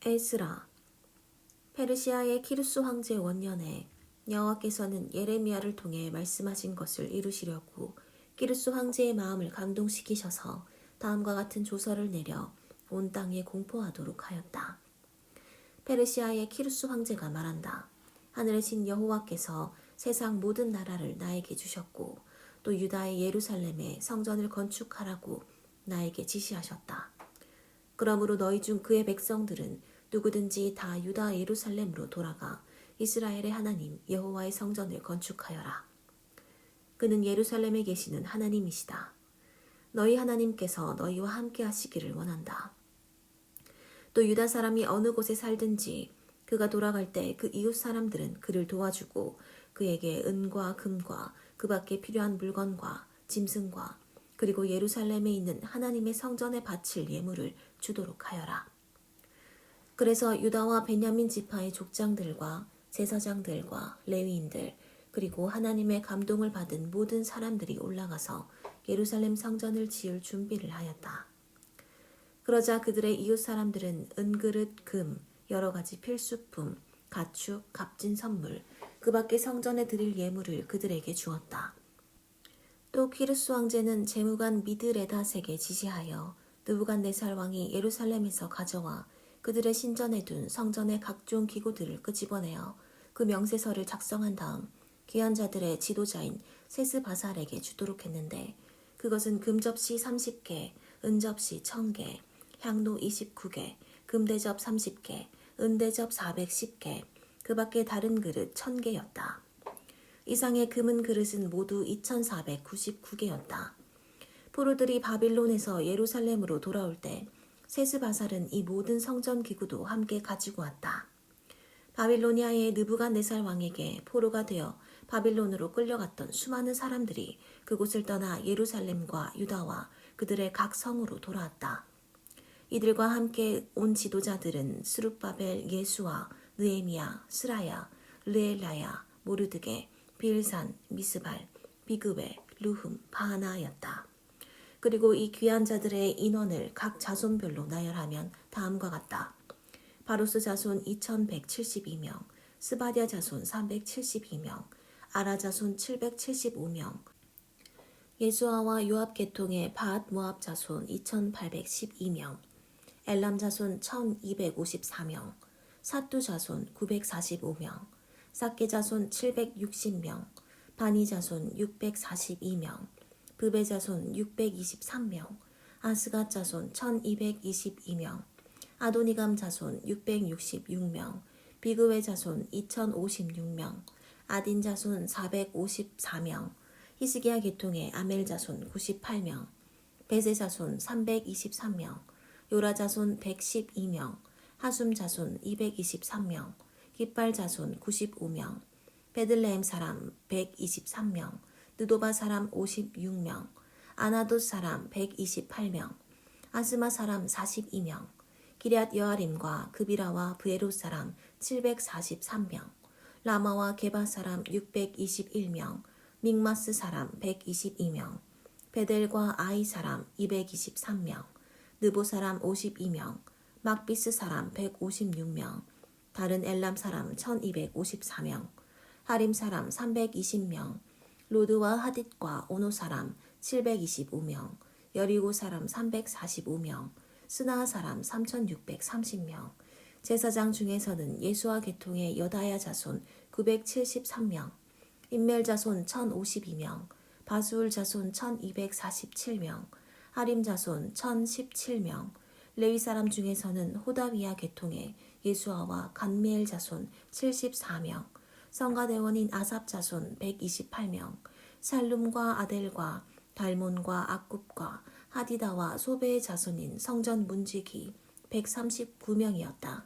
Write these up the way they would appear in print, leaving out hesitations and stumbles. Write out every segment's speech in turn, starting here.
에스라. 페르시아의 키루스 황제 원년에 여호와께서는 예레미야를 통해 말씀하신 것을 이루시려고 키루스 황제의 마음을 감동시키셔서 다음과 같은 조서를 내려 온 땅에 공포하도록 하였다. 페르시아의 키루스 황제가 말한다. 하늘의 신 여호와께서 세상 모든 나라를 나에게 주셨고 또 유다의 예루살렘에 성전을 건축하라고 나에게 지시하셨다. 그러므로 너희 중 그의 백성들은 누구든지 다 유다 예루살렘으로 돌아가 이스라엘의 하나님 여호와의 성전을 건축하여라. 그는 예루살렘에 계시는 하나님이시다. 너희 하나님께서 너희와 함께 하시기를 원한다. 또 유다 사람이 어느 곳에 살든지 그가 돌아갈 때 그 이웃 사람들은 그를 도와주고 그에게 은과 금과 그 밖에 필요한 물건과 짐승과 그리고 예루살렘에 있는 하나님의 성전에 바칠 예물을 주도록 하여라. 그래서 유다와 베냐민 지파의 족장들과 제사장들과 레위인들 그리고 하나님의 감동을 받은 모든 사람들이 올라가서 예루살렘 성전을 지을 준비를 하였다. 그러자 그들의 이웃 사람들은 은그릇, 금, 여러 가지 필수품, 가축, 값진 선물, 그 밖에 성전에 드릴 예물을 그들에게 주었다. 또 키루스 왕제는 재무관 미드레닷에게 지시하여 느부갓네살 왕이 예루살렘에서 가져와 그들의 신전에 둔 성전의 각종 기구들을 끄집어내어 그 명세서를 작성한 다음 귀한 자들의 지도자인 세스바살에게 주도록 했는데 그것은 금접시 30개, 은접시 1000개, 향로 29개, 금대접 30개, 은대접 410개, 그 밖에 다른 그릇 1000개였다. 이상의 금은 그릇은 모두 2499개였다. 포로들이 바빌론에서 예루살렘으로 돌아올 때 세스바살은 이 모든 성전 기구도 함께 가지고 왔다. 바빌로니아의 느부갓네살 왕에게 포로가 되어 바빌론으로 끌려갔던 수많은 사람들이 그곳을 떠나 예루살렘과 유다와 그들의 각 성으로 돌아왔다. 이들과 함께 온 지도자들은 스룹바벨, 예수아, 느헤미야, 스라야, 르엘라야, 모르드게, 빌산, 미스발, 비그웨, 루흠, 바하나였다. 그리고 이 귀한 자들의 인원을 각 자손별로 나열하면 다음과 같다. 바로스 자손 2172명, 스바랴 자손 372명, 아라 자손 775명, 예수아와 요압 계통의 바앗 모압 자손 2812명, 엘람 자손 1254명, 사뚜 자손 945명, 삭게 자손 760명, 바니 자손 642명, 브베 자손 623명, 아스갓 자손 1222명, 아도니감 자손 666명, 비그웨 자손 2056명, 아딘 자손 454명, 히스기야 계통의 아멜 자손 98명, 베세 자손 323명, 요라 자손 112명, 하숨 자손 223명, 깃발 자손 95명, 베들레헴 사람 123명, 느도바 사람 56명, 아나돗 사람 128명, 아스마 사람 42명, 기럇 여아림과 그비라와 브에롯 사람 743명, 라마와 게바 사람 621명, 믹마스 사람 122명, 베델과 아이 사람 223명, 느보 사람 52명, 막비스 사람 156명, 다른 엘람 사람 1254명, 하림 사람 320명, 로드와 하딧과 오노 사람 725명, 여리고 사람 345명, 스나아 사람 3630명, 제사장 중에서는 예수아 계통의 여다야 자손 973명, 인멜 자손 1052명, 바수울 자손 1247명, 하림 자손 1017명, 레위 사람 중에서는 호다위야 계통의 예수아와 간미엘 자손 74명, 성가대원인 아삽 자손 128명, 살룸과 아델과 달몬과 악굽과 하디다와 소베의 자손인 성전 문지기 139명이었다.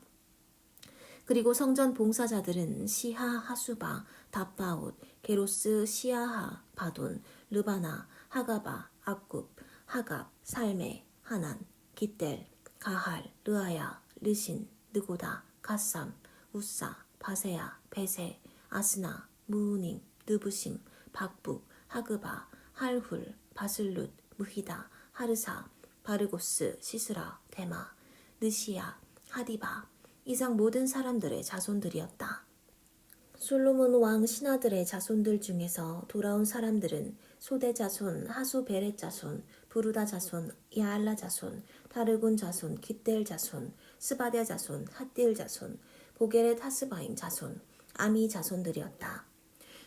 그리고 성전 봉사자들은 시하, 하수바, 답바옷, 게로스, 시아하, 바돈, 르바나, 하가바, 악굽, 하갑, 살메, 하난, 깃델, 가할, 르아야, 르신, 느고다, 가삼, 우사, 바세야, 베세, 아스나, 무우님, 느부심, 박북, 하그바, 할훌, 바슬룻, 무히다, 하르사, 바르고스, 시스라, 데마, 느시야, 하디바, 이상 모든 사람들의 자손들이었다. 솔로몬 왕 신하들의 자손들 중에서 돌아온 사람들은 소대 자손, 하수베렛 자손, 부르다 자손, 야알라 자손, 다르군 자손, 깃델 자손, 스바랴 자손, 핫딜 자손, 보게렛 하스바임 자손, 아미 자손들이었다.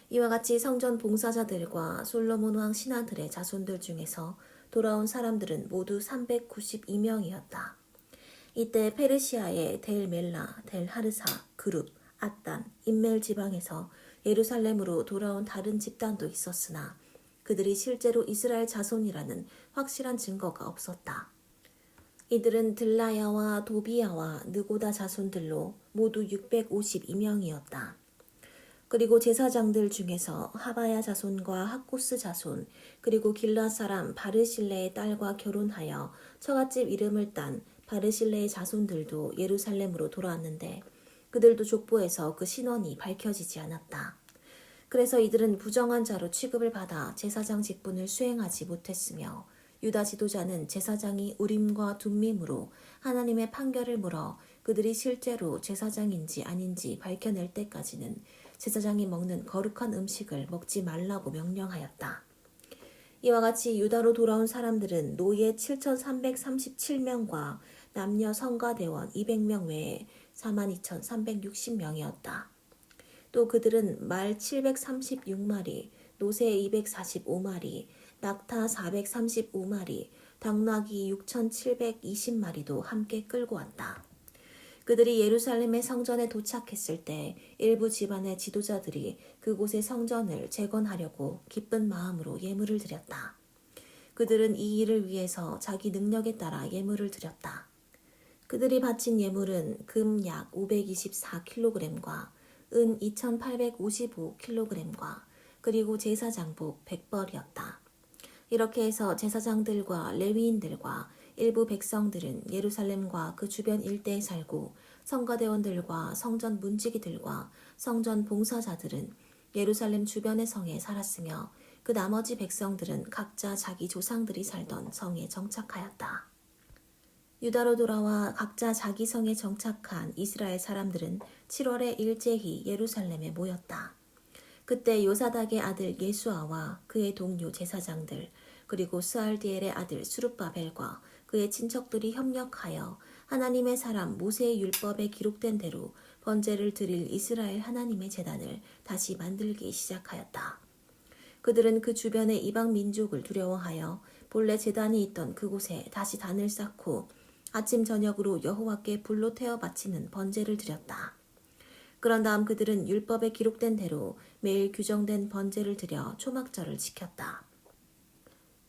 이와 같이 성전 봉사자들과 솔로몬 왕 신하들의 자손들 중에서 돌아온 사람들은 모두 392명이었다. 이때 페르시아의 델 멜라, 델 하르사, 그룹, 앗단, 인멜 지방에서 예루살렘으로 돌아온 다른 집단도 있었으나 그들이 실제로 이스라엘 자손이라는 확실한 증거가 없었다. 이들은 들라야와 도비야와 느고다 자손들로 모두 652명이었다. 그리고 제사장들 중에서 하바야 자손과 학고스 자손, 그리고 길라 사람 바르실레의 딸과 결혼하여 처갓집 이름을 딴 바르실레의 자손들도 예루살렘으로 돌아왔는데 그들도 족보에서 그 신원이 밝혀지지 않았다. 그래서 이들은 부정한 자로 취급을 받아 제사장 직분을 수행하지 못했으며 유다 지도자는 제사장이 우림과 둠밈으로 하나님의 판결을 물어 그들이 실제로 제사장인지 아닌지 밝혀낼 때까지는 제사장이 먹는 거룩한 음식을 먹지 말라고 명령하였다. 이와 같이 유다로 돌아온 사람들은 노예 7,337명과 남녀 성가대원 200명 외에 42,360명이었다. 또 그들은 말 736마리, 노새 245마리, 낙타 435마리, 당나귀 6,720마리도 함께 끌고 왔다. 그들이 예루살렘의 성전에 도착했을 때 일부 집안의 지도자들이 그곳의 성전을 재건하려고 기쁜 마음으로 예물을 드렸다. 그들은 이 일을 위해서 자기 능력에 따라 예물을 드렸다. 그들이 바친 예물은 금 약 524kg과 은 2855kg과 그리고 제사장복 100벌이었다. 이렇게 해서 제사장들과 레위인들과 일부 백성들은 예루살렘과 그 주변 일대에 살고 성가대원들과 성전 문지기들과 성전 봉사자들은 예루살렘 주변의 성에 살았으며 그 나머지 백성들은 각자 자기 조상들이 살던 성에 정착하였다. 유다로 돌아와 각자 자기 성에 정착한 이스라엘 사람들은 7월에 일제히 예루살렘에 모였다. 그때 요사닥의 아들 예수아와 그의 동료 제사장들 그리고 스알디엘의 아들 수룹바벨과 그의 친척들이 협력하여 하나님의 사람 모세의 율법에 기록된 대로 번제를 드릴 이스라엘 하나님의 제단을 다시 만들기 시작하였다. 그들은 그 주변의 이방 민족을 두려워하여 본래 제단이 있던 그곳에 다시 단을 쌓고 아침 저녁으로 여호와께 불로 태워 바치는 번제를 드렸다. 그런 다음 그들은 율법에 기록된 대로 매일 규정된 번제를 드려 초막절을 지켰다.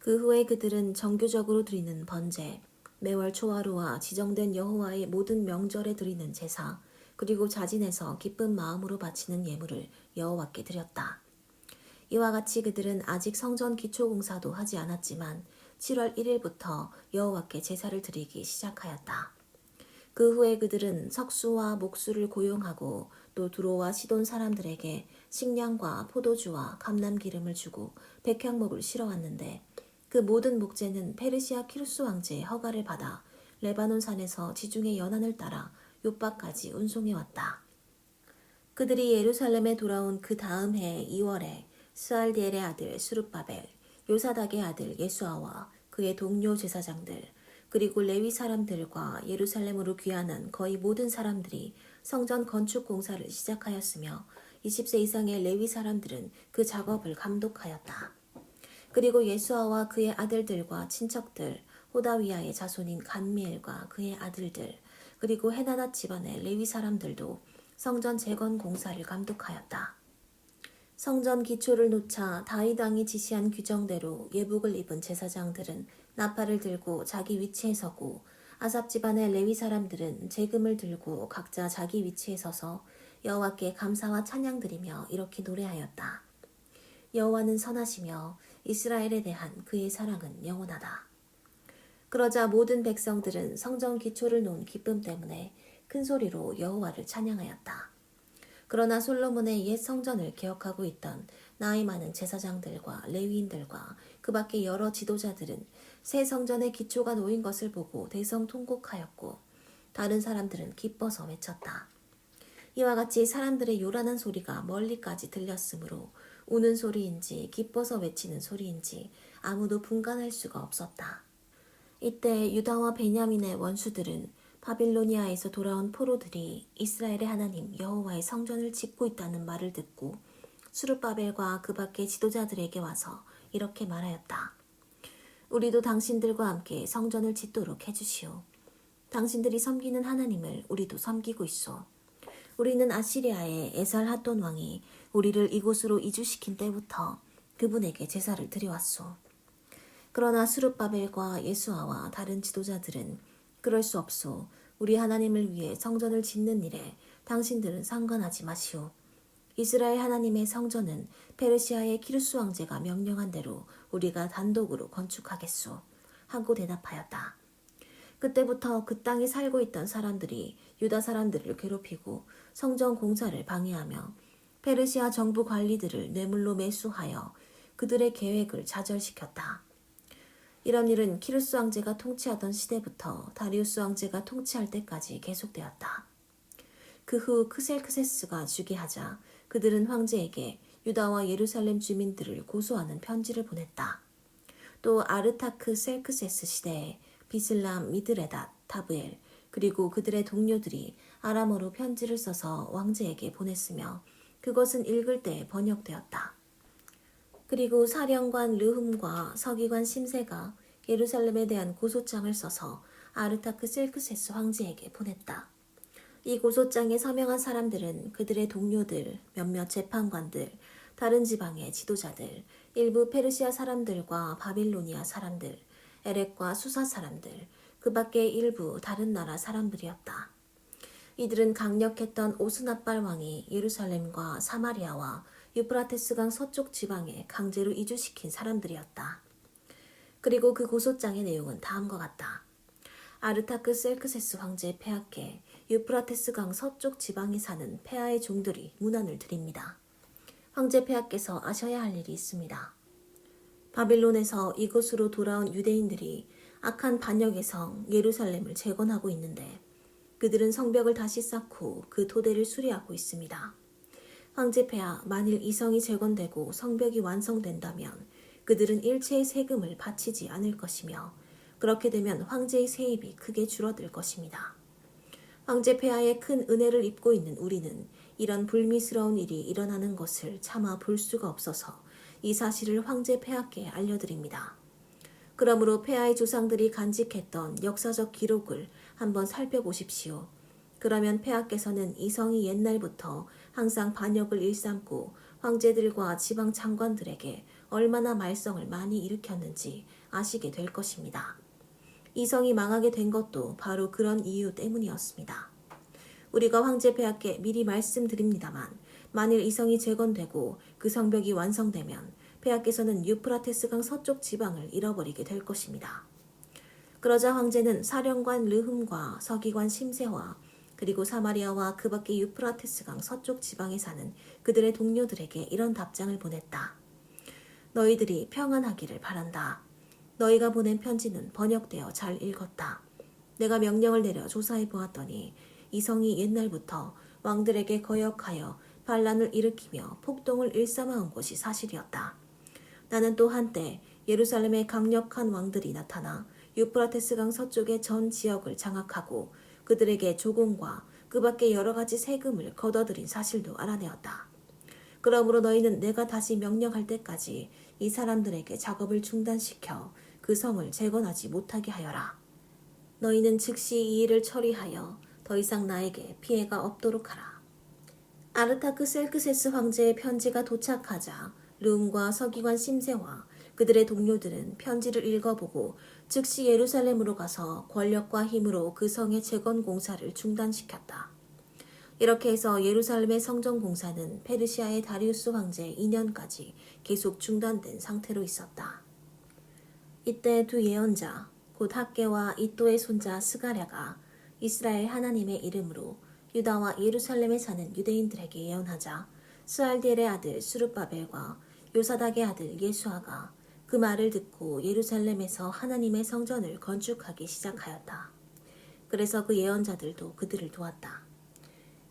그 후에 그들은 정규적으로 드리는 번제, 매월 초하루와 지정된 여호와의 모든 명절에 드리는 제사, 그리고 자진해서 기쁜 마음으로 바치는 예물을 여호와께 드렸다. 이와 같이 그들은 아직 성전 기초공사도 하지 않았지만 7월 1일부터 여호와께 제사를 드리기 시작하였다. 그 후에 그들은 석수와 목수를 고용하고 또 두로와 시돈 사람들에게 식량과 포도주와 감람기름을 주고 백향목을 실어왔는데 그 모든 목재는 페르시아 키루스 왕제의 허가를 받아 레바논 산에서 지중해 연안을 따라 요바까지 운송해왔다. 그들이 예루살렘에 돌아온 그 다음 해 2월에 스알디엘의 아들 수룹바벨, 요사닥의 아들 예수아와 그의 동료 제사장들, 그리고 레위 사람들과 예루살렘으로 귀환한 거의 모든 사람들이 성전 건축 공사를 시작하였으며 20세 이상의 레위 사람들은 그 작업을 감독하였다. 그리고 예수아와 그의 아들들과 친척들, 호다위아의 자손인 간미엘과 그의 아들들, 그리고 헤나닷 집안의 레위 사람들도 성전 재건 공사를 감독하였다. 성전 기초를 놓자 다윗 왕이 지시한 규정대로 예복을 입은 제사장들은 나팔을 들고 자기 위치에 서고 아삽 집안의 레위 사람들은 제금을 들고 각자 자기 위치에 서서 여호와께 감사와 찬양드리며 이렇게 노래하였다. 여호와는 선하시며 이스라엘에 대한 그의 사랑은 영원하다. 그러자 모든 백성들은 성전 기초를 놓은 기쁨 때문에 큰 소리로 여호와를 찬양하였다. 그러나 솔로몬의 옛 성전을 기억하고 있던 나이 많은 제사장들과 레위인들과 그 밖의 여러 지도자들은 새 성전의 기초가 놓인 것을 보고 대성통곡하였고 다른 사람들은 기뻐서 외쳤다. 이와 같이 사람들의 요란한 소리가 멀리까지 들렸으므로 우는 소리인지 기뻐서 외치는 소리인지 아무도 분간할 수가 없었다. 이때 유다와 베냐민의 원수들은 바빌로니아에서 돌아온 포로들이 이스라엘의 하나님 여호와의 성전을 짓고 있다는 말을 듣고 수룹바벨과 그 밖의 지도자들에게 와서 이렇게 말하였다. 우리도 당신들과 함께 성전을 짓도록 해주시오. 당신들이 섬기는 하나님을 우리도 섬기고 있소. 우리는 아시리아의 에살핫돈 왕이 우리를 이곳으로 이주시킨 때부터 그분에게 제사를 드려왔소. 그러나 수룹바벨과 예수아와 다른 지도자들은 그럴 수 없소. 우리 하나님을 위해 성전을 짓는 일에 당신들은 상관하지 마시오. 이스라엘 하나님의 성전은 페르시아의 키루스 왕제가 명령한 대로 우리가 단독으로 건축하겠소. 하고 대답하였다. 그때부터 그 땅에 살고 있던 사람들이 유다 사람들을 괴롭히고 성전 공사를 방해하며 페르시아 정부 관리들을 뇌물로 매수하여 그들의 계획을 좌절시켰다. 이런 일은 키루스 왕제가 통치하던 시대부터 다리우스 왕제가 통치할 때까지 계속되었다. 그 후 크셀크세스가 즉위하자 그들은 황제에게 유다와 예루살렘 주민들을 고소하는 편지를 보냈다. 또 아르타크 셀크세스 시대에 비슬람, 미드레닷, 타브엘 그리고 그들의 동료들이 아람어로 편지를 써서 왕제에게 보냈으며 그것은 읽을 때 번역되었다. 그리고 사령관 르흠과 서기관 심세가 예루살렘에 대한 고소장을 써서 아르타크 셀크세스 황제에게 보냈다. 이 고소장에 서명한 사람들은 그들의 동료들, 몇몇 재판관들, 다른 지방의 지도자들, 일부 페르시아 사람들과 바빌로니아 사람들, 에렉과 수사 사람들, 그 밖의 일부 다른 나라 사람들이었다. 이들은 강력했던 오스나빨 왕이 예루살렘과 사마리아와 유프라테스강 서쪽 지방에 강제로 이주시킨 사람들이었다. 그리고 그 고소장의 내용은 다음과 같다. 아르타크 셀크세스 황제의 폐하께 유프라테스강 서쪽 지방에 사는 폐하의 종들이 문안을 드립니다. 황제 폐하께서 아셔야 할 일이 있습니다. 바빌론에서 이곳으로 돌아온 유대인들이 악한 반역의 성 예루살렘을 재건하고 있는데 그들은 성벽을 다시 쌓고 그 토대를 수리하고 있습니다. 황제 폐하, 만일 이 성이 재건되고 성벽이 완성된다면 그들은 일체의 세금을 바치지 않을 것이며 그렇게 되면 황제의 세입이 크게 줄어들 것입니다. 황제 폐하의 큰 은혜를 입고 있는 우리는 이런 불미스러운 일이 일어나는 것을 차마 볼 수가 없어서 이 사실을 황제 폐하께 알려드립니다. 그러므로 폐하의 조상들이 간직했던 역사적 기록을 한번 살펴보십시오. 그러면 폐하께서는 이 성이 옛날부터 항상 반역을 일삼고 황제들과 지방 장관들에게 얼마나 말썽을 많이 일으켰는지 아시게 될 것입니다. 이 성이 망하게 된 것도 바로 그런 이유 때문이었습니다. 우리가 황제 폐하께 미리 말씀드립니다만 만일 이 성이 재건되고 그 성벽이 완성되면 폐하께서는 유프라테스강 서쪽 지방을 잃어버리게 될 것입니다. 그러자 황제는 사령관 르흠과 서기관 심세와 그리고 사마리아와 그 밖의 유프라테스강 서쪽 지방에 사는 그들의 동료들에게 이런 답장을 보냈다. 너희들이 평안하기를 바란다. 너희가 보낸 편지는 번역되어 잘 읽었다. 내가 명령을 내려 조사해 보았더니 이 성이 옛날부터 왕들에게 거역하여 반란을 일으키며 폭동을 일삼아온 것이 사실이었다. 나는 또 한때 예루살렘에 강력한 왕들이 나타나 유프라테스강 서쪽의 전 지역을 장악하고 그들에게 조공과 그 밖의 여러 가지 세금을 걷어들인 사실도 알아내었다. 그러므로 너희는 내가 다시 명령할 때까지 이 사람들에게 작업을 중단시켜 그 성을 재건하지 못하게 하여라. 너희는 즉시 이 일을 처리하여 더 이상 나에게 피해가 없도록 하라. 아르타크 셀크세스 황제의 편지가 도착하자 르움과 서기관 심세와 그들의 동료들은 편지를 읽어보고 즉시 예루살렘으로 가서 권력과 힘으로 그 성의 재건 공사를 중단시켰다. 이렇게 해서 예루살렘의 성전 공사는 페르시아의 다리우스 황제 2년까지 계속 중단된 상태로 있었다. 이때 두 예언자 곧 학개와 이또의 손자 스가랴가 이스라엘 하나님의 이름으로 유다와 예루살렘에 사는 유대인들에게 예언하자 스알디엘의 아들 수룹바벨과 요사닥의 아들 예수아가 그 말을 듣고 예루살렘에서 하나님의 성전을 건축하기 시작하였다. 그래서 그 예언자들도 그들을 도왔다.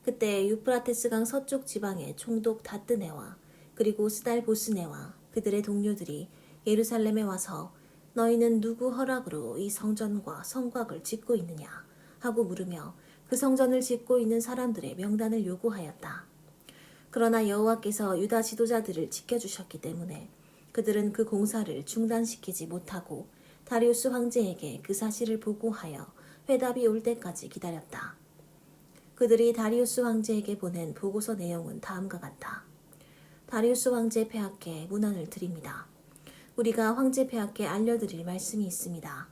그때 유프라테스강 서쪽 지방의 총독 다뜨네와 그리고 스달보스네와 그들의 동료들이 예루살렘에 와서 너희는 누구 허락으로 이 성전과 성곽을 짓고 있느냐 하고 물으며 그 성전을 짓고 있는 사람들의 명단을 요구하였다. 그러나 여호와께서 유다 지도자들을 지켜주셨기 때문에 그들은 그 공사를 중단시키지 못하고 다리우스 황제에게 그 사실을 보고하여 회답이 올 때까지 기다렸다. 그들이 다리우스 황제에게 보낸 보고서 내용은 다음과 같다. 다리우스 황제 폐하께 문안을 드립니다. 우리가 황제 폐하께 알려드릴 말씀이 있습니다.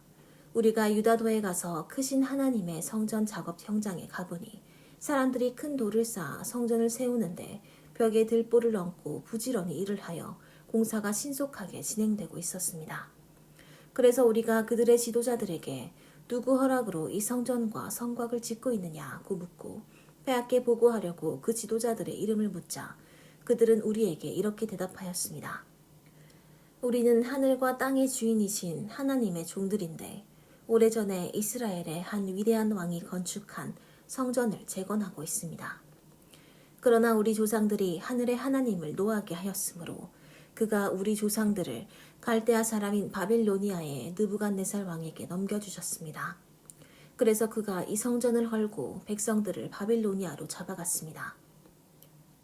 우리가 유다도에 가서 크신 하나님의 성전 작업 현장에 가보니 사람들이 큰 돌을 쌓아 성전을 세우는데 벽에 들보를 얹고 부지런히 일을 하여 공사가 신속하게 진행되고 있었습니다. 그래서 우리가 그들의 지도자들에게 누구 허락으로 이 성전과 성곽을 짓고 있느냐고 묻고 폐하께 보고하려고 그 지도자들의 이름을 묻자 그들은 우리에게 이렇게 대답하였습니다. 우리는 하늘과 땅의 주인이신 하나님의 종들인데 오래전에 이스라엘의 한 위대한 왕이 건축한 성전을 재건하고 있습니다. 그러나 우리 조상들이 하늘의 하나님을 노하게 하였으므로 그가 우리 조상들을 갈대아 사람인 바빌로니아의 느부갓네살 왕에게 넘겨주셨습니다. 그래서 그가 이 성전을 헐고 백성들을 바빌로니아로 잡아갔습니다.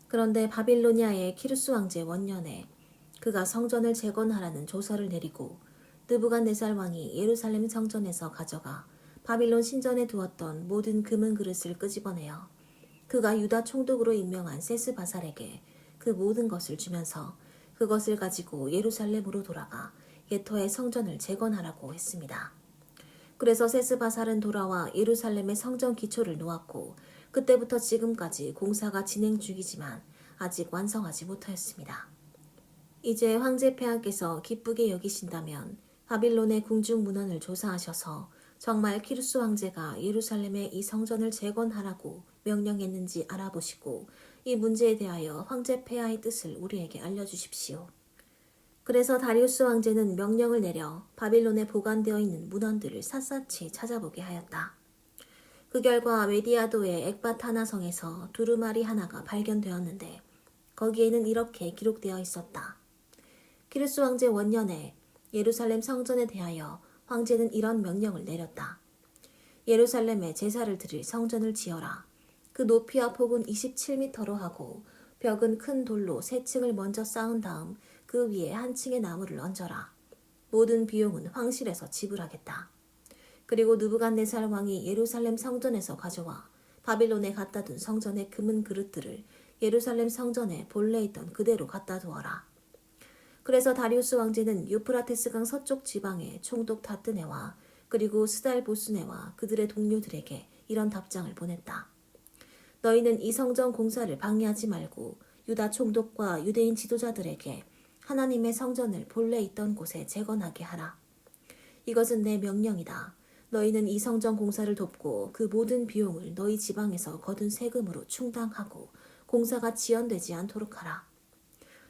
그런데 바빌로니아의 키루스 왕제 원년에 그가 성전을 재건하라는 조서를 내리고 느부갓네살 왕이 예루살렘 성전에서 가져가 바빌론 신전에 두었던 모든 금은 그릇을 끄집어내어 그가 유다 총독으로 임명한 세스바살에게 그 모든 것을 주면서 그것을 가지고 예루살렘으로 돌아가 예토의 성전을 재건하라고 했습니다. 그래서 세스바살은 돌아와 예루살렘의 성전 기초를 놓았고 그때부터 지금까지 공사가 진행 중이지만 아직 완성하지 못하였습니다. 이제 황제 폐하께서 기쁘게 여기신다면 바빌론의 궁중 문헌을 조사하셔서 정말 키루스 황제가 예루살렘의 이 성전을 재건하라고 명령했는지 알아보시고 이 문제에 대하여 황제 폐하의 뜻을 우리에게 알려주십시오. 그래서 다리우스 왕제는 명령을 내려 바빌론에 보관되어 있는 문헌들을 샅샅이 찾아보게 하였다. 그 결과 메디아도의 엑바타나 성에서 두루마리 하나가 발견되었는데 거기에는 이렇게 기록되어 있었다. 키루스 왕제 원년에 예루살렘 성전에 대하여 황제는 이런 명령을 내렸다. 예루살렘에 제사를 드릴 성전을 지어라. 그 높이와 폭은 27m로 하고 벽은 큰 돌로 3층을 먼저 쌓은 다음 그 위에 한 층의 나무를 얹어라. 모든 비용은 황실에서 지불하겠다. 그리고 느부갓네살 왕이 예루살렘 성전에서 가져와 바빌론에 갖다 둔 성전의 금은 그릇들을 예루살렘 성전에 본래 있던 그대로 갖다 두어라. 그래서 다리우스 왕제는 유프라테스강 서쪽 지방의 총독 다뜨네와 그리고 스달보스네와 그들의 동료들에게 이런 답장을 보냈다. 너희는 이 성전 공사를 방해하지 말고 유다 총독과 유대인 지도자들에게 하나님의 성전을 본래 있던 곳에 재건하게 하라. 이것은 내 명령이다. 너희는 이 성전 공사를 돕고 그 모든 비용을 너희 지방에서 거둔 세금으로 충당하고 공사가 지연되지 않도록 하라.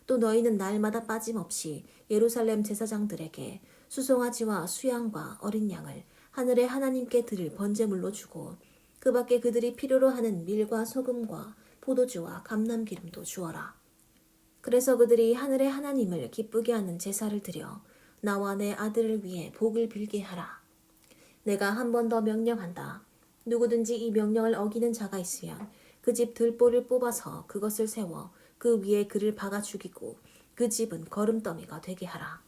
또 너희는 날마다 빠짐없이 예루살렘 제사장들에게 수송아지와 수양과 어린 양을 하늘의 하나님께 드릴 번제물로 주고 그 밖에 그들이 필요로 하는 밀과 소금과 포도주와 감람기름도 주어라. 그래서 그들이 하늘의 하나님을 기쁘게 하는 제사를 드려 나와 내 아들을 위해 복을 빌게 하라. 내가 한 번 더 명령한다. 누구든지 이 명령을 어기는 자가 있으면 그 집 들보를 뽑아서 그것을 세워 그 위에 그를 박아 죽이고 그 집은 거름더미가 되게 하라.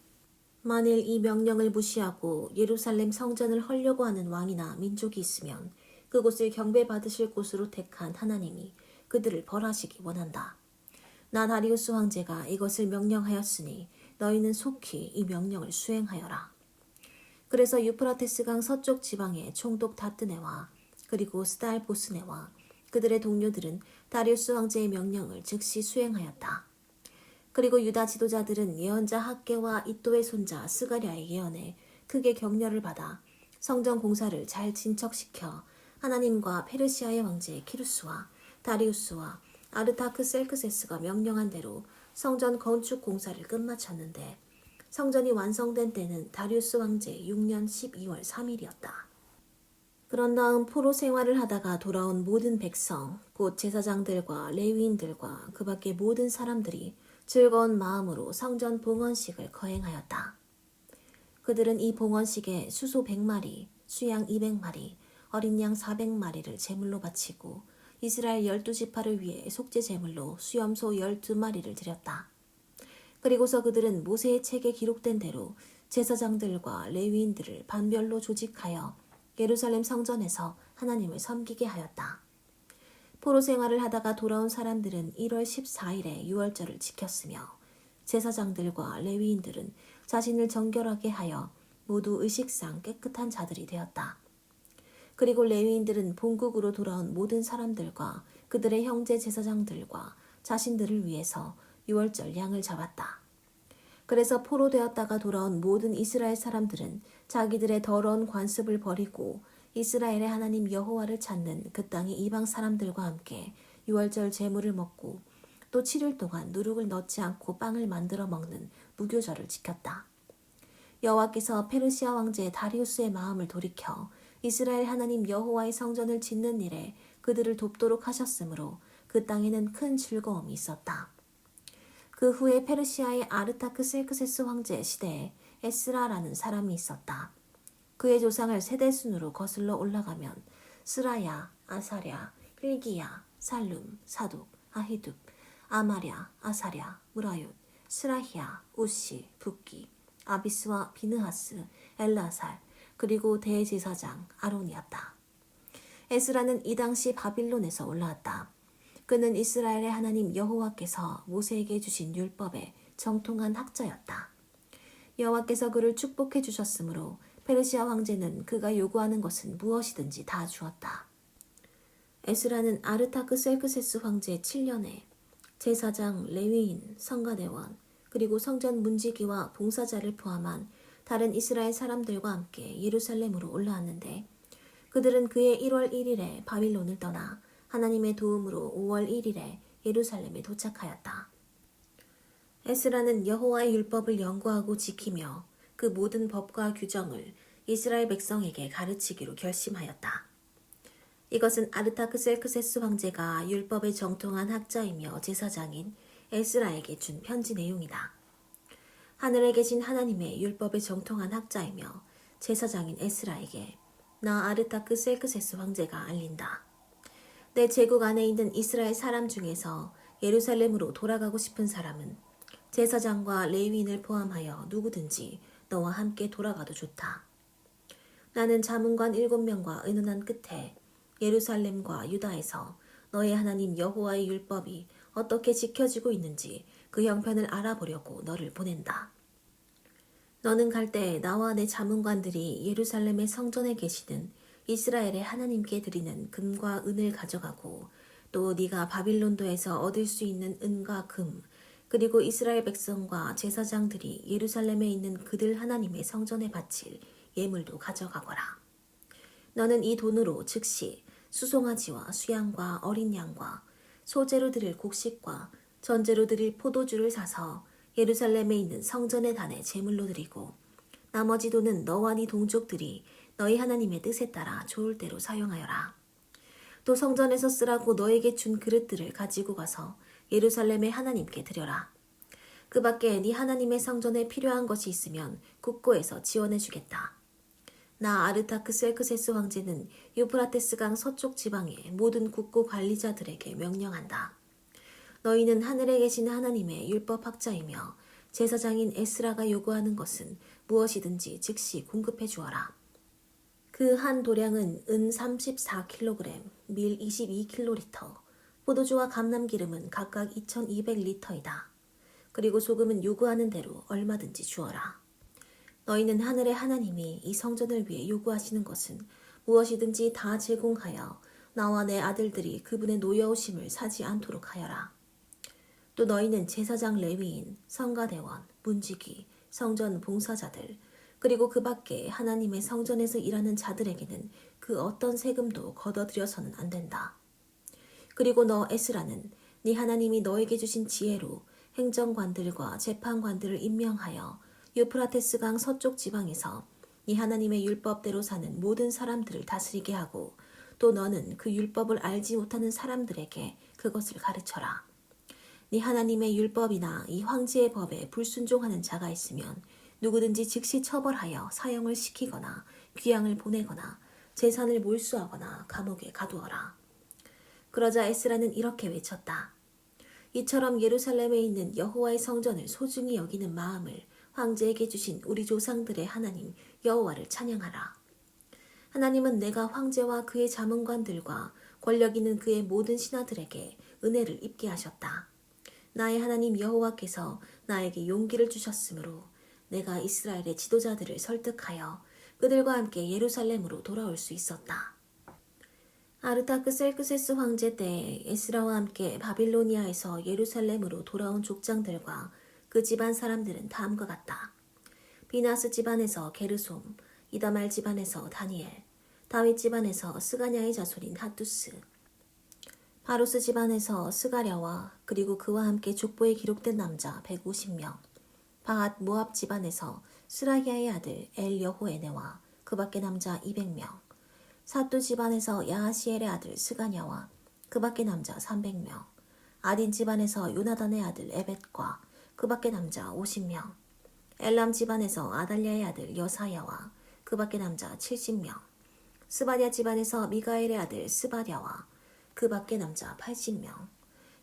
만일 이 명령을 무시하고 예루살렘 성전을 헐려고 하는 왕이나 민족이 있으면 그곳을 경배받으실 곳으로 택한 하나님이 그들을 벌하시기 원한다. 나 다리우스 황제가 이것을 명령하였으니 너희는 속히 이 명령을 수행하여라. 그래서 유프라테스강 서쪽 지방의 총독 다뜨네와 그리고 스달보스네와 그들의 동료들은 다리우스 황제의 명령을 즉시 수행하였다. 그리고 유다 지도자들은 예언자 학개와 이또의 손자 스가랴의 예언에 크게 격려를 받아 성전 공사를 잘 진척시켜 하나님과 페르시아의 왕제 키루스와 다리우스와 아르타크셀크세스가 명령한 대로 성전 건축 공사를 끝마쳤는데 성전이 완성된 때는 다리우스 왕제 6년 12월 3일이었다. 그런 다음 포로 생활을 하다가 돌아온 모든 백성, 곧 제사장들과 레위인들과 그 밖의 모든 사람들이 즐거운 마음으로 성전 봉헌식을 거행하였다. 그들은 이 봉헌식에 수소 100마리, 수양 200마리, 어린 양 400마리를 제물로 바치고 이스라엘 12지파를 위해 속죄 제물로 수염소 12마리를 드렸다. 그리고서 그들은 모세의 책에 기록된 대로 제사장들과 레위인들을 반별로 조직하여 예루살렘 성전에서 하나님을 섬기게 하였다. 포로 생활을 하다가 돌아온 사람들은 1월 14일에 유월절을 지켰으며 제사장들과 레위인들은 자신을 정결하게 하여 모두 의식상 깨끗한 자들이 되었다. 그리고 레위인들은 본국으로 돌아온 모든 사람들과 그들의 형제 제사장들과 자신들을 위해서 유월절 양을 잡았다. 그래서 포로되었다가 돌아온 모든 이스라엘 사람들은 자기들의 더러운 관습을 버리고 이스라엘의 하나님 여호와를 찾는 그 땅의 이방 사람들과 함께 유월절 제물을 먹고 또 7일 동안 누룩을 넣지 않고 빵을 만들어 먹는 무교절을 지켰다. 여호와께서 페르시아 왕제 다리우스의 마음을 돌이켜 이스라엘 하나님 여호와의 성전을 짓는 일에 그들을 돕도록 하셨으므로 그 땅에는 큰 즐거움이 있었다. 그 후에 페르시아의 아르타크셀크세스 황제 시대에 에스라라는 사람이 있었다. 그의 조상을 세대 순으로 거슬러 올라가면 스라야, 아사랴, hil기야, 살룸, 사독, 아히둡, 아마랴, 아사랴, 무라윳, 스라히야, 우시, 붓기, 아비스와 비느하스, 엘라살, 그리고 대제사장 아론이었다. 에스라는 이 당시 바빌론에서 올라왔다. 그는 이스라엘의 하나님 여호와께서 모세에게 주신 율법에 정통한 학자였다. 여호와께서 그를 축복해 주셨으므로 페르시아 황제는 그가 요구하는 것은 무엇이든지 다 주었다. 에스라는 아르타크셀크세스 황제 7년에 제사장, 레위인, 성가대원, 그리고 성전 문지기와 봉사자를 포함한 다른 이스라엘 사람들과 함께 예루살렘으로 올라왔는데 그들은 그의 1월 1일에 바빌론을 떠나 하나님의 도움으로 5월 1일에 예루살렘에 도착하였다. 에스라는 여호와의 율법을 연구하고 지키며 그 모든 법과 규정을 이스라엘 백성에게 가르치기로 결심하였다. 이것은 아르타크셀크세스 황제가 율법에 정통한 학자이며 제사장인 에스라에게 준 편지 내용이다. 하늘에 계신 하나님의 율법에 정통한 학자이며 제사장인 에스라에게 나 아르타크셀크세스 황제가 알린다. 내 제국 안에 있는 이스라엘 사람 중에서 예루살렘으로 돌아가고 싶은 사람은 제사장과 레위인을 포함하여 누구든지 너와 함께 돌아가도 좋다. 나는 자문관 7명과 의논한 끝에 예루살렘과 유다에서 너의 하나님 여호와의 율법이 어떻게 지켜지고 있는지 그 형편을 알아보려고 너를 보낸다. 너는 갈 때 나와 내 자문관들이 예루살렘의 성전에 계시는 이스라엘의 하나님께 드리는 금과 은을 가져가고 또 네가 바빌론도에서 얻을 수 있는 은과 금 그리고 이스라엘 백성과 제사장들이 예루살렘에 있는 그들 하나님의 성전에 바칠 예물도 가져가거라. 너는 이 돈으로 즉시 수송아지와 수양과 어린 양과 소재로 드릴 곡식과 전제로 드릴 포도주를 사서 예루살렘에 있는 성전의 단에 제물로 드리고 나머지 돈은 너와 네 동족들이 너희 하나님의 뜻에 따라 좋을 대로 사용하여라. 또 성전에서 쓰라고 너에게 준 그릇들을 가지고 가서 예루살렘의 하나님께 드려라. 그 밖에 네 하나님의 성전에 필요한 것이 있으면 국고에서 지원해 주겠다. 나 아르타크셀크세스 황제는 유프라테스강 서쪽 지방의 모든 국고 관리자들에게 명령한다. 너희는 하늘에 계신 하나님의 율법학자이며 제사장인 에스라가 요구하는 것은 무엇이든지 즉시 공급해 주어라. 그 한 도량은 은 34kg, 밀 22kg, 포도주와 감람기름은 각각 2200리터이다. 그리고 소금은 요구하는 대로 얼마든지 주어라. 너희는 하늘의 하나님이 이 성전을 위해 요구하시는 것은 무엇이든지 다 제공하여 나와 내 아들들이 그분의 노여우심을 사지 않도록 하여라. 또 너희는 제사장 레위인, 성가대원, 문지기, 성전 봉사자들, 그리고 그 밖에 하나님의 성전에서 일하는 자들에게는 그 어떤 세금도 걷어들여서는 안 된다. 그리고 너 에스라는 네 하나님이 너에게 주신 지혜로 행정관들과 재판관들을 임명하여 유프라테스강 서쪽 지방에서 네 하나님의 율법대로 사는 모든 사람들을 다스리게 하고 또 너는 그 율법을 알지 못하는 사람들에게 그것을 가르쳐라. 네 하나님의 율법이나 이 황제의 법에 불순종하는 자가 있으면 누구든지 즉시 처벌하여 사형을 시키거나 귀양을 보내거나 재산을 몰수하거나 감옥에 가두어라. 그러자 에스라는 이렇게 외쳤다. 이처럼 예루살렘에 있는 여호와의 성전을 소중히 여기는 마음을 황제에게 주신 우리 조상들의 하나님 여호와를 찬양하라. 하나님은 내가 황제와 그의 자문관들과 권력 있는 그의 모든 신하들에게 은혜를 입게 하셨다. 나의 하나님 여호와께서 나에게 용기를 주셨으므로 내가 이스라엘의 지도자들을 설득하여 그들과 함께 예루살렘으로 돌아올 수 있었다. 아르타크셀크세스 황제 때 에스라와 함께 바빌로니아에서 예루살렘으로 돌아온 족장들과 그 집안 사람들은 다음과 같다. 비나스 집안에서 게르솜, 이다말 집안에서 다니엘, 다윗 집안에서 스가냐의 자손인 핫두스, 바루스 집안에서 스가랴와 그리고 그와 함께 족보에 기록된 남자 150명, 바앗 모압 집안에서 스라히아의 아들 엘 여호에네와 그 밖의 남자 200명, 사뚜 집안에서 야하시엘의 아들 스가냐와 그 밖의 남자 300명, 아딘 집안에서 요나단의 아들 에벳과 그 밖의 남자 50명, 엘람 집안에서 아달랴의 아들 여사야와 그 밖의 남자 70명, 스바랴 집안에서 미가엘의 아들 스바랴와 그 밖의 남자 80명,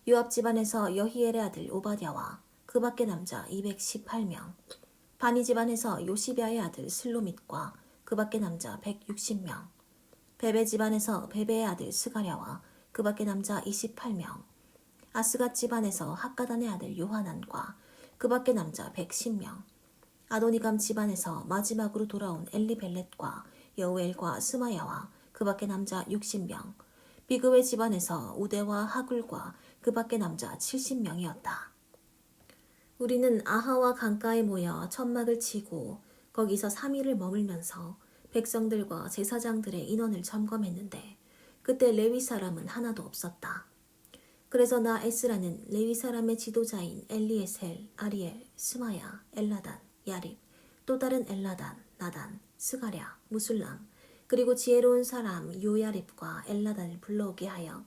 요압 집안에서 여히엘의 아들 오바댜와 그 밖의 남자 218명, 바니 집안에서 요시비아의 아들 슬로밋과 그 밖의 남자 160명, 베베 집안에서 베베의 아들 스가랴와 그 밖의 남자 28명, 아스갓 집안에서 학가단의 아들 요하난과 그 밖의 남자 110명, 아도니감 집안에서 마지막으로 돌아온 엘리벨렛과 여우엘과 스마야와 그 밖의 남자 60명, 비그웨 집안에서 우데와 하굴과 그 밖의 남자 70명이었다. 우리는 아하와 강가에 모여 천막을 치고 거기서 3일을 머물면서 백성들과 제사장들의 인원을 점검했는데 그때 레위 사람은 하나도 없었다. 그래서 나 에스라는 레위 사람의 지도자인 엘리에셀, 아리엘, 스마야, 엘라단, 야립, 또 다른 엘라단, 나단, 스가랴, 무술람, 그리고 지혜로운 사람 요야립과 엘라단을 불러오게 하여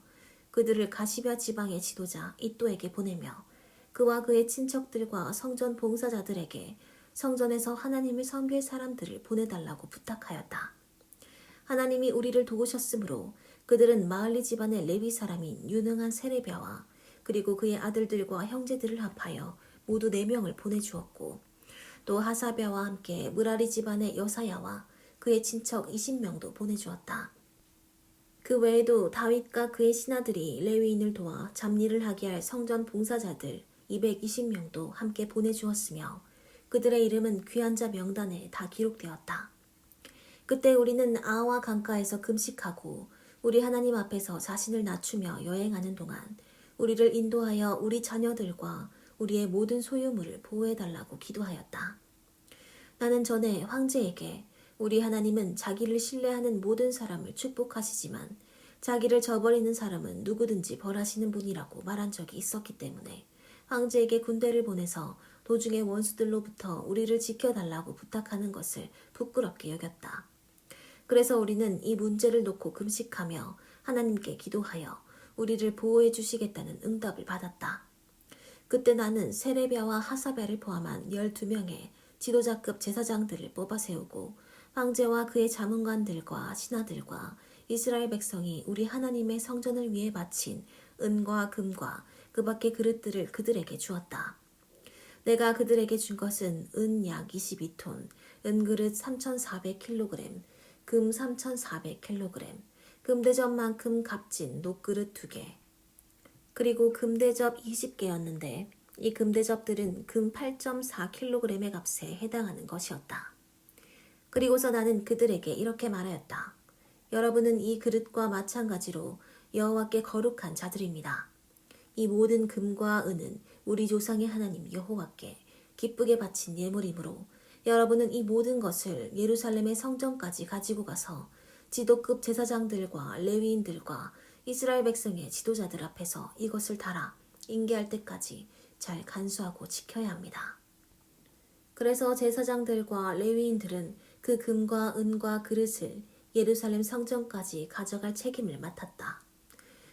그들을 가시벼 지방의 지도자 이또에게 보내며 그와 그의 친척들과 성전 봉사자들에게 성전에서 하나님을 섬길 사람들을 보내달라고 부탁하였다. 하나님이 우리를 도우셨으므로 그들은 마을리 집안의 레위 사람인 유능한 세레비아와 그리고 그의 아들들과 형제들을 합하여 모두 4명을 보내주었고 또 하사랴와 함께 무라리 집안의 여사야와 그의 친척 20명도 보내주었다. 그 외에도 다윗과 그의 신하들이 레위인을 도와 잡일을 하게 할 성전 봉사자들 220명도 함께 보내주었으며 그들의 이름은 귀한 자 명단에 다 기록되었다. 그때 우리는 아와 강가에서 금식하고 우리 하나님 앞에서 자신을 낮추며 여행하는 동안 우리를 인도하여 우리 자녀들과 우리의 모든 소유물을 보호해달라고 기도하였다. 나는 전에 황제에게 우리 하나님은 자기를 신뢰하는 모든 사람을 축복하시지만 자기를 저버리는 사람은 누구든지 벌하시는 분이라고 말한 적이 있었기 때문에 황제에게 군대를 보내서 도중에 원수들로부터 우리를 지켜달라고 부탁하는 것을 부끄럽게 여겼다. 그래서 우리는 이 문제를 놓고 금식하며 하나님께 기도하여 우리를 보호해 주시겠다는 응답을 받았다. 그때 나는 세레비아와 하사랴를 포함한 12명의 지도자급 제사장들을 뽑아 세우고 황제와 그의 자문관들과 신하들과 이스라엘 백성이 우리 하나님의 성전을 위해 바친 은과 금과 그 밖의 그릇들을 그들에게 주었다. 내가 그들에게 준 것은 은 약 22톤, 은그릇 3,400kg, 금 3,400kg, 금대접만큼 값진 녹그릇 2개, 그리고 금대접 20개였는데 이 금대접들은 금 8.4kg의 값에 해당하는 것이었다. 그리고서 나는 그들에게 이렇게 말하였다. 여러분은 이 그릇과 마찬가지로 여호와께 거룩한 자들입니다. 이 모든 금과 은은 우리 조상의 하나님 여호와께 기쁘게 바친 예물이므로 여러분은 이 모든 것을 예루살렘의 성전까지 가지고 가서 지도급 제사장들과 레위인들과 이스라엘 백성의 지도자들 앞에서 이것을 달아 인계할 때까지 잘 간수하고 지켜야 합니다. 그래서 제사장들과 레위인들은 그 금과 은과 그릇을 예루살렘 성전까지 가져갈 책임을 맡았다.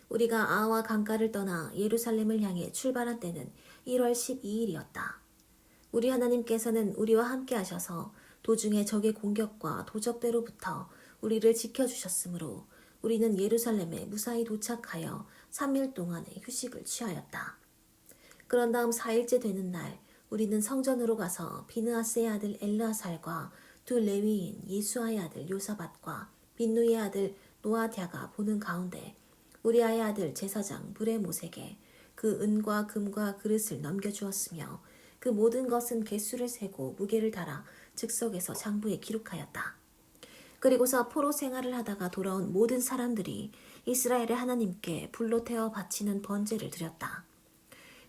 우리가 아와 강가를 떠나 예루살렘을 향해 출발한 때는 1월 12일이었다. 우리 하나님께서는 우리와 함께 하셔서 도중에 적의 공격과 도적대로부터 우리를 지켜주셨으므로 우리는 예루살렘에 무사히 도착하여 3일 동안의 휴식을 취하였다. 그런 다음 4일째 되는 날 우리는 성전으로 가서 비느하스의 아들 엘르아살과 두 레위인 예수아의 아들 요사밧과 빈누이의 아들 노아디아가 보는 가운데 우리아의 아들 제사장 브레못에게 그 은과 금과 그릇을 넘겨주었으며 그 모든 것은 개수를 세고 무게를 달아 즉석에서 장부에 기록하였다. 그리고서 포로 생활을 하다가 돌아온 모든 사람들이 이스라엘의 하나님께 불로 태워 바치는 번제를 드렸다.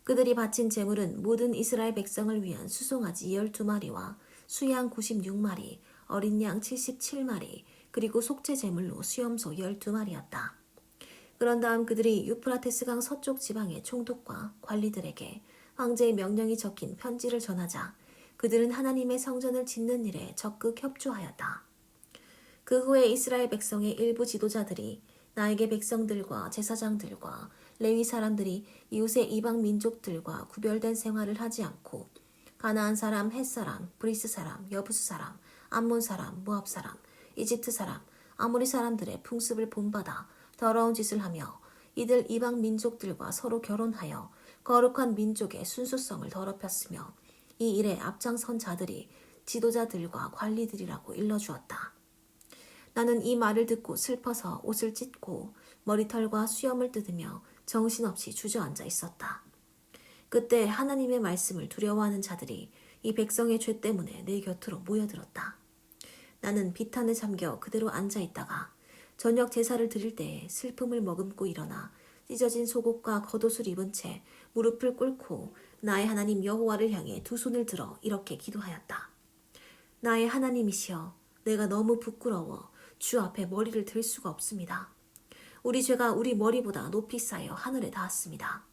그들이 바친 제물은 모든 이스라엘 백성을 위한 수송아지 12마리와 수양 96마리, 어린 양 77마리, 그리고 속죄 제물로 수염소 12마리였다. 그런 다음 그들이 유프라테스강 서쪽 지방의 총독과 관리들에게 황제의 명령이 적힌 편지를 전하자 그들은 하나님의 성전을 짓는 일에 적극 협조하였다. 그 후에 이스라엘 백성의 일부 지도자들이 나에게 백성들과 제사장들과 레위 사람들이 이웃의 이방 민족들과 구별된 생활을 하지 않고 가나안 사람, 헷 사람, 브리스 사람, 여부스 사람, 암몬 사람, 모압 사람, 이집트 사람, 아모리 사람들의 풍습을 본받아 더러운 짓을 하며 이들 이방 민족들과 서로 결혼하여 거룩한 민족의 순수성을 더럽혔으며 이 일에 앞장선 자들이 지도자들과 관리들이라고 일러주었다. 나는 이 말을 듣고 슬퍼서 옷을 찢고 머리털과 수염을 뜯으며 정신없이 주저앉아 있었다. 그때 하나님의 말씀을 두려워하는 자들이 이 백성의 죄 때문에 내 곁으로 모여들었다. 나는 비탄에 잠겨 그대로 앉아 있다가 저녁 제사를 드릴 때에 슬픔을 머금고 일어나 찢어진 속옷과 겉옷을 입은 채 무릎을 꿇고 나의 하나님 여호와를 향해 두 손을 들어 이렇게 기도하였다. 나의 하나님이시여, 내가 너무 부끄러워 주 앞에 머리를 들 수가 없습니다. 우리 죄가 우리 머리보다 높이 쌓여 하늘에 닿았습니다.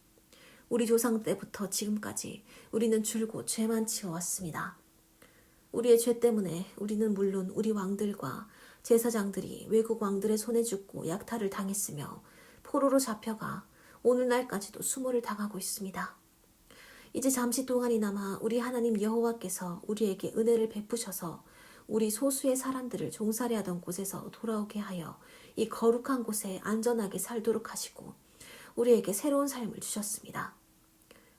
우리 조상 때부터 지금까지 우리는 줄곧 죄만 지어왔습니다. 우리의 죄 때문에 우리는 물론 우리 왕들과 제사장들이 외국 왕들의 손에 죽고 약탈을 당했으며 포로로 잡혀가 오늘날까지도 수모를 당하고 있습니다. 이제 잠시 동안이나마 우리 하나님 여호와께서 우리에게 은혜를 베푸셔서 우리 소수의 사람들을 종살이 하던 곳에서 돌아오게 하여 이 거룩한 곳에 안전하게 살도록 하시고 우리에게 새로운 삶을 주셨습니다.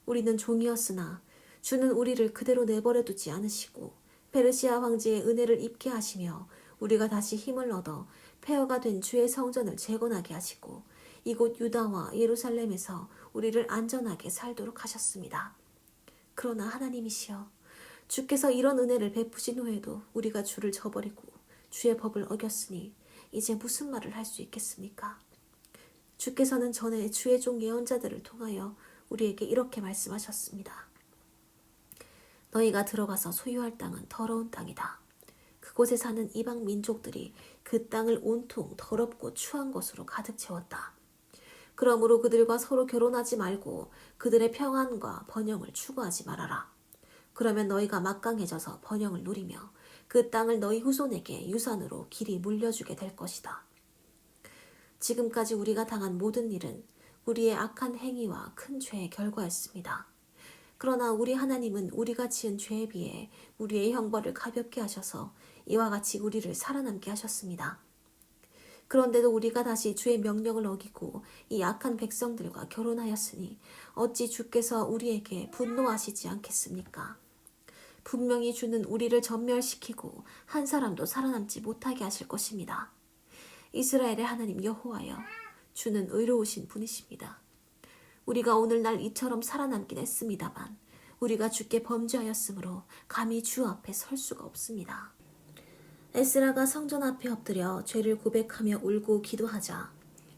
우리는 종이었으나 주는 우리를 그대로 내버려 두지 않으시고 페르시아 황제의 은혜를 입게 하시며 우리가 다시 힘을 얻어 폐허가 된 주의 성전을 재건하게 하시고 이곳 유다와 예루살렘에서 우리를 안전하게 살도록 하셨습니다. 그러나 하나님이시여, 주께서 이런 은혜를 베푸신 후에도 우리가 주를 저버리고 주의 법을 어겼으니 이제 무슨 말을 할 수 있겠습니까? 주께서는 전에 주의 종 예언자들을 통하여 우리에게 이렇게 말씀하셨습니다. 너희가 들어가서 소유할 땅은 더러운 땅이다. 그곳에 사는 이방 민족들이 그 땅을 온통 더럽고 추한 것으로 가득 채웠다. 그러므로 그들과 서로 결혼하지 말고 그들의 평안과 번영을 추구하지 말아라. 그러면 너희가 막강해져서 번영을 누리며 그 땅을 너희 후손에게 유산으로 길이 물려주게 될 것이다. 지금까지 우리가 당한 모든 일은 우리의 악한 행위와 큰 죄의 결과였습니다. 그러나 우리 하나님은 우리가 지은 죄에 비해 우리의 형벌을 가볍게 하셔서 이와 같이 우리를 살아남게 하셨습니다. 그런데도 우리가 다시 주의 명령을 어기고 이 악한 백성들과 결혼하였으니 어찌 주께서 우리에게 분노하시지 않겠습니까? 분명히 주는 우리를 전멸시키고 한 사람도 살아남지 못하게 하실 것입니다. 이스라엘의 하나님 여호와여, 주는 의로우신 분이십니다. 우리가 오늘날 이처럼 살아남긴 했습니다만 우리가 주께 범죄하였으므로 감히 주 앞에 설 수가 없습니다. 에스라가 성전 앞에 엎드려 죄를 고백하며 울고 기도하자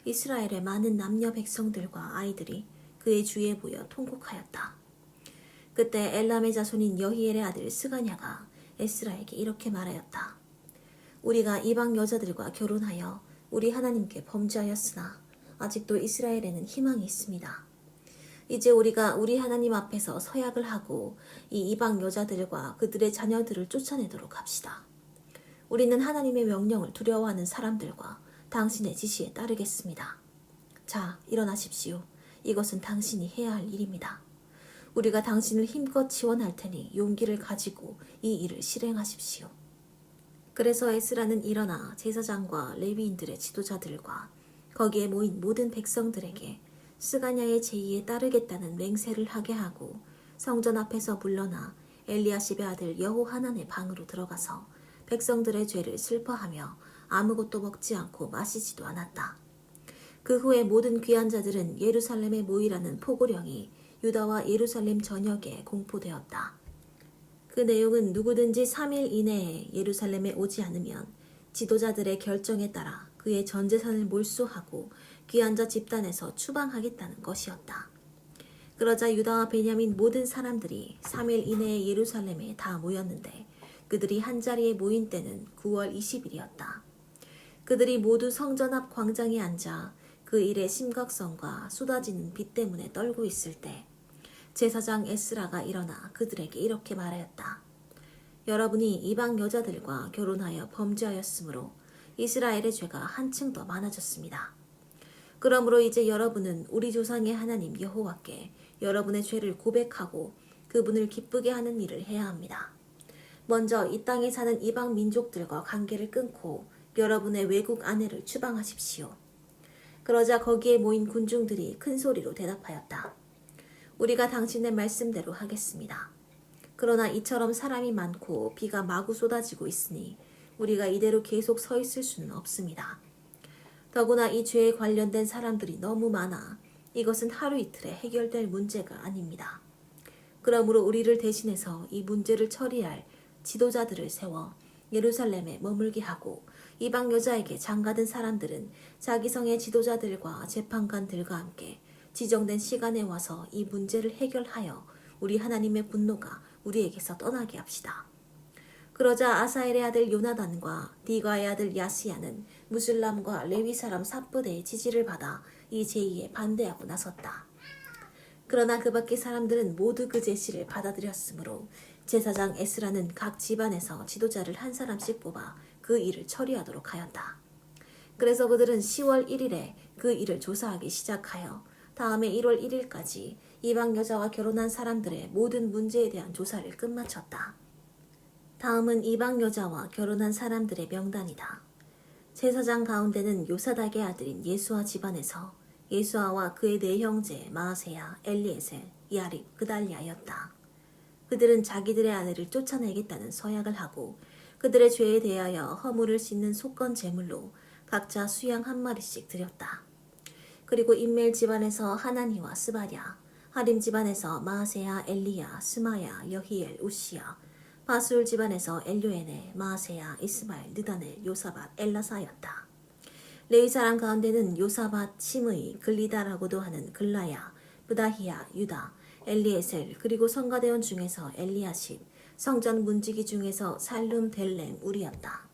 이스라엘의 많은 남녀 백성들과 아이들이 그의 주위에 모여 통곡하였다. 그때 엘람의 자손인 여히엘의 아들 스가냐가 에스라에게 이렇게 말하였다. 우리가 이방 여자들과 결혼하여 우리 하나님께 범죄하였으나 아직도 이스라엘에는 희망이 있습니다. 이제 우리가 우리 하나님 앞에서 서약을 하고 이 이방 여자들과 그들의 자녀들을 쫓아내도록 합시다. 우리는 하나님의 명령을 두려워하는 사람들과 당신의 지시에 따르겠습니다. 자, 일어나십시오. 이것은 당신이 해야 할 일입니다. 우리가 당신을 힘껏 지원할 테니 용기를 가지고 이 일을 실행하십시오. 그래서 에스라는 일어나 제사장과 레위인들의 지도자들과 거기에 모인 모든 백성들에게 스가냐의 제의에 따르겠다는 맹세를 하게 하고 성전 앞에서 물러나 엘리야십의 아들 여호하난의 방으로 들어가서 백성들의 죄를 슬퍼하며 아무것도 먹지 않고 마시지도 않았다. 그 후에 모든 귀한 자들은 예루살렘에 모이라는 포고령이 유다와 예루살렘 전역에 공포되었다. 그 내용은 누구든지 3일 이내에 예루살렘에 오지 않으면 지도자들의 결정에 따라 그의 전 재산을 몰수하고 귀한 자 집단에서 추방하겠다는 것이었다. 그러자 유다와 베냐민 모든 사람들이 3일 이내에 예루살렘에 다 모였는데 그들이 한자리에 모인 때는 9월 20일이었다. 그들이 모두 성전 앞 광장에 앉아 그 일의 심각성과 쏟아지는 비 때문에 떨고 있을 때 제사장 에스라가 일어나 그들에게 이렇게 말하였다. 여러분이 이방 여자들과 결혼하여 범죄하였으므로 이스라엘의 죄가 한층 더 많아졌습니다. 그러므로 이제 여러분은 우리 조상의 하나님 여호와께 여러분의 죄를 고백하고 그분을 기쁘게 하는 일을 해야 합니다. 먼저 이 땅에 사는 이방 민족들과 관계를 끊고 여러분의 외국 아내를 추방하십시오. 그러자 거기에 모인 군중들이 큰 소리로 대답하였다. 우리가 당신의 말씀대로 하겠습니다. 그러나 이처럼 사람이 많고 비가 마구 쏟아지고 있으니 우리가 이대로 계속 서 있을 수는 없습니다. 더구나 이 죄에 관련된 사람들이 너무 많아 이것은 하루 이틀에 해결될 문제가 아닙니다. 그러므로 우리를 대신해서 이 문제를 처리할 지도자들을 세워 예루살렘에 머물게 하고 이방 여자에게 장가든 사람들은 자기 성의 지도자들과 재판관들과 함께 지정된 시간에 와서 이 문제를 해결하여 우리 하나님의 분노가 우리에게서 떠나게 합시다. 그러자 아사엘의 아들 요나단과 디가의 아들 야시야는 무술람과 레위 사람 삽부대의 지지를 받아 이 제의에 반대하고 나섰다. 그러나 그 밖의 사람들은 모두 그 제시를 받아들였으므로 제사장 에스라는 각 집안에서 지도자를 한 사람씩 뽑아 그 일을 처리하도록 하였다. 그래서 그들은 10월 1일에 그 일을 조사하기 시작하여 다음해 1월 1일까지 이방 여자와 결혼한 사람들의 모든 문제에 대한 조사를 끝마쳤다. 다음은 이방 여자와 결혼한 사람들의 명단이다. 제사장 가운데는 요사닥의 아들인 예수아 집안에서 예수아와 그의 네 형제 마아세야, 엘리에셀, 야립, 그달리아였다. 그들은 자기들의 아내를 쫓아내겠다는 서약을 하고 그들의 죄에 대하여 허물을 씻는 속건 제물로 각자 수양 한 마리씩 드렸다. 그리고 임멜 집안에서 하나니와 스바랴, 하림 집안에서 마아세야, 엘리야, 스마야, 여히엘, 우시야, 바술 집안에서 엘요에네, 마아세야, 이스마엘, 느다넬, 요사밧, 엘라사였다. 레위 사람 가운데는 요사밧, 시므이, 글리다라고도 하는 글라야, 브다히야, 유다, 엘리에셀, 그리고 성가대원 중에서 엘리야십, 성전 문지기 중에서 살룸, 델렘, 우리였다.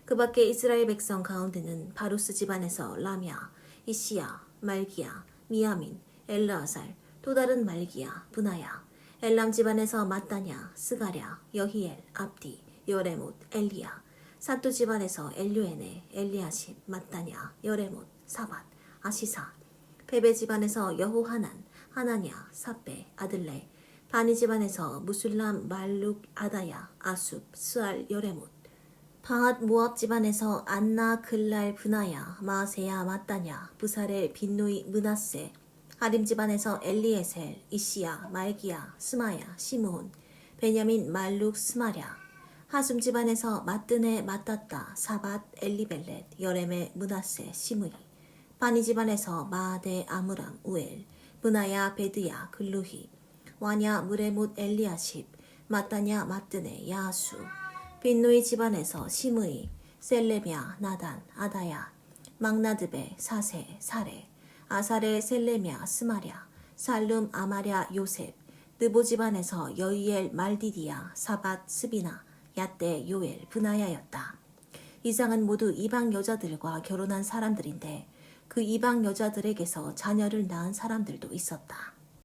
그 밖에 이스라엘 백성 가운데는 바루스 집안에서 라미아, 이시야, 말기야, 미야민, 엘르아살, 또 다른 말기야, 브나야, 엘람 집안에서 마따냐, 스가랴, 여히엘, 압디, 여레못, 엘리야, 사또 집안에서 엘류에네, 엘리야십, 마따냐, 여레못, 사밧, 아시사, 베베 집안에서 여호하난, 하나냐, 사베, 아들레, 바니 집안에서 무술람, 말룩, 아다야, 아숲, 스알, 여레못, 바앗 모압 집안에서 안나, 글랄, 브나야, 마세야, 마따냐, 부살의 빈누이, 문하세, 하림 집안에서 엘리에셀, 이시야, 말기야, 스마야, 시므온, 베냐민, 말룩, 스마랴, 하숨 집안에서 마뜨네, 마따따, 사밧, 엘리벨렛, 여레메, 문하세, 시므이, 바니 집안에서 마아데, 아므람, 우엘, 브나야, 베드야, 글루히, 와냐, 무레못, 엘리야십, 마따냐, 마뜨네, 야수, 빈누이 집안에서 시므이, 셀레미야, 나단, 아다야, 막나드베, 사세, 사레, 아사레, 셀레미야, 스마랴, 살룸, 아마랴, 요셉, 느보 집안에서 여이엘, 말디디야, 사밧, 스비나, 야떼, 요엘, 브나야였다. 이상은 모두 이방 여자들과 결혼한 사람들인데 그 이방 여자들에게서 자녀를 낳은 사람들도 있었다.